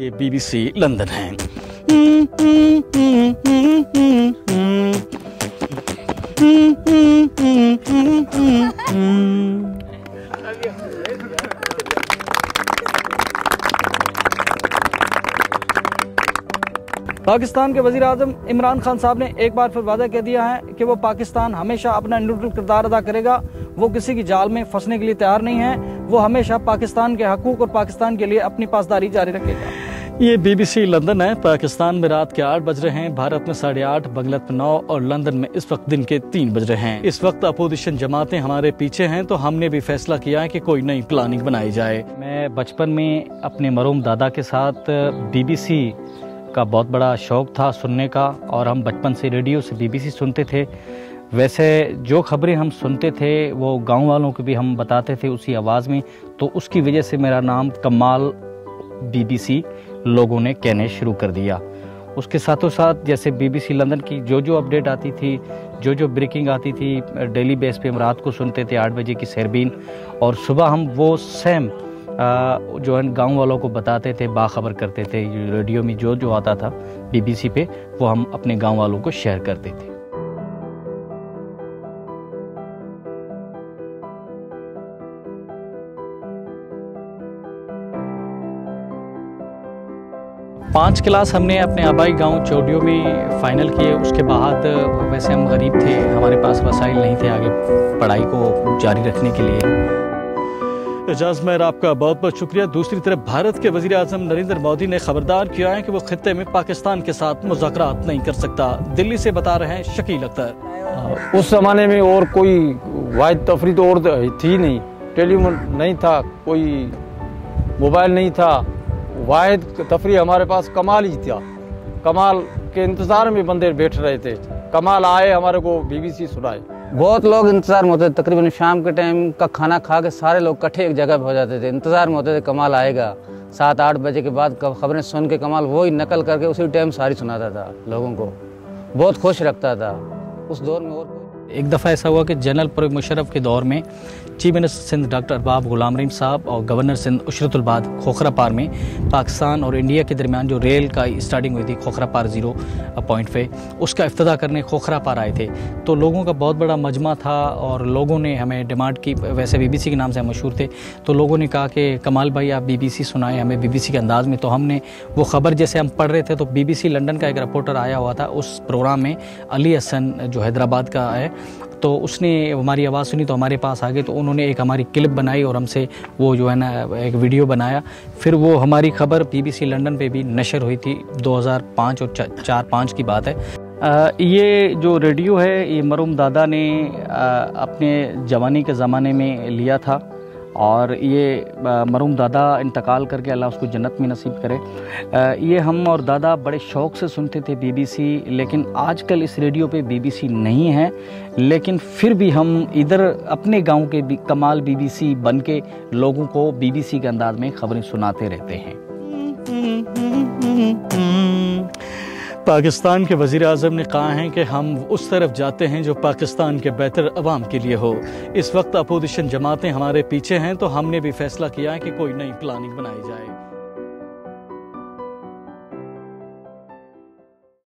ये BBC London है। पाकिस्तान के वज़ीर आज़म इमरान खान साहब ने एक बार फिर वादा कह दिया है कि वो पाकिस्तान हमेशा अपना न्यूट्रल किरदार अदा करेगा। वो किसी की जाल में फंसने के लिए तैयार नहीं है। वो हमेशा पाकिस्तान के हकूक़ और पाकिस्तान के लिए अपनी पासदारी जारी रखेगा। ये BBC लंदन है। पाकिस्तान में रात के 8 बज रहे हैं, भारत में 8:30, बांग्लादेश में 9 और लंदन में इस वक्त दिन के 3 बज रहे हैं। इस वक्त अपोजिशन जमातें हमारे पीछे हैं, तो हमने भी फैसला किया है कि कोई नई प्लानिंग बनाई जाए। मैं बचपन में अपने मरहूम दादा के साथ BBC का बहुत बड़ा शौक़ था सुनने का, और हम बचपन से रेडियो से BBC सुनते थे। वैसे जो खबरें हम सुनते थे वो गांव वालों को भी हम बताते थे उसी आवाज़ में, तो उसकी वजह से मेरा नाम कमाल BBC लोगों ने कहने शुरू कर दिया। उसके साथों साथ जैसे BBC लंदन की जो अपडेट आती थी, जो ब्रेकिंग आती थी, डेली बेस पे हम रात को सुनते थे 8 बजे की सरबीन, और सुबह हम वो सेम जो है गांव वालों को बताते थे, बाखबर करते थे। रेडियो में जो आता था BBC पे, वो हम अपने गांव वालों को शेयर करते थे। पाँच क्लास हमने अपने आबाई गांव चौडियों में फ़ाइनल किए। उसके बाद वैसे हम गरीब थे, हमारे पास वसाइल नहीं थे आगे पढ़ाई को जारी रखने के लिए। एजाज मेहर, आपका बहुत बहुत शुक्रिया। दूसरी तरफ भारत के वज़ीर आज़म नरेंद्र मोदी ने खबरदार किया है कि वो खित्ते में पाकिस्तान के साथ मुज़ाकरात नहीं कर सकता। दिल्ली से बता रहे हैं शकील अख्तर। उस ज़माने में और कोई वाहिद तफरी तो और थी नहीं, टेलीफोन नहीं था, कोई मोबाइल नहीं था। वाहिद तफरी हमारे पास कमाल ही था। कमाल के इंतज़ार में बंदे बैठ रहे थे, कमाल आए हमारे को BBC सुनाए। बहुत लोग इंतज़ार में होते थे। तकरीबन शाम के टाइम का खाना खा के सारे लोग इकट्ठे एक जगह पे हो जाते थे, इंतज़ार में होते थे कमाल आएगा। 7-8 बजे के बाद खबरें सुन के कमाल वही नकल करके उसी टाइम सारी सुनाता था लोगों को, बहुत खुश रखता था उस दौर में। और एक दफ़ा ऐसा हुआ कि जनरल परवेज़ मुशर्रफ के दौर में chief minister Sindh doctor Arbab Ghulam Rahim Sahib और गवर्नर सिंध उशरतुल बाद खोखरा पार में पाकिस्तान और इंडिया के दरमियान जो रेल का स्टार्टिंग हुई थी खोखरा पार 0 पॉइंट पे, उसका इफ्तिताह करने खोखरा पार आए थे। तो लोगों का बहुत बड़ा मजमा था और लोगों ने हमें डिमांड की, वैसे BBC के नाम से हम मशहूर थे, तो लोगों ने कहा कि कमाल भाई आप BBC सुनाएं हमें BBC के अंदाज़ में। तो हमने वो ख़बर जैसे हम पढ़ रहे थे तो BBC लंदन का एक रिपोर्टर आया हुआ था उस प्रोग्राम में, अली हसन जो हैदराबाद का है, तो उसने हमारी आवाज़ सुनी तो हमारे पास आ गए। तो उन्होंने एक हमारी क्लिप बनाई और हमसे वो जो है ना एक वीडियो बनाया। फिर वो हमारी खबर BBC लंदन पे भी नशर हुई थी। 2005 और 4-5 की बात है। ये जो रेडियो है ये मरहूम दादा ने अपने जवानी के ज़माने में लिया था, और ये मरहूम दादा इंतकाल करके अल्लाह उसको जन्नत में नसीब करे। ये हम और दादा बड़े शौक़ से सुनते थे BBC, लेकिन आजकल इस रेडियो पे BBC नहीं है, लेकिन फिर भी हम इधर अपने गांव के कमाल BBC बन के लोगों को BBC के अंदाज में खबरें सुनाते रहते हैं। पाकिस्तान के वज़ीर आज़म ने कहा है कि हम उस तरफ जाते हैं जो पाकिस्तान के बेहतर अवाम के लिए हो। इस वक्त अपोजिशन जमातें हमारे पीछे हैं, तो हमने भी फैसला किया है कि कोई नई प्लानिंग बनाई जाए।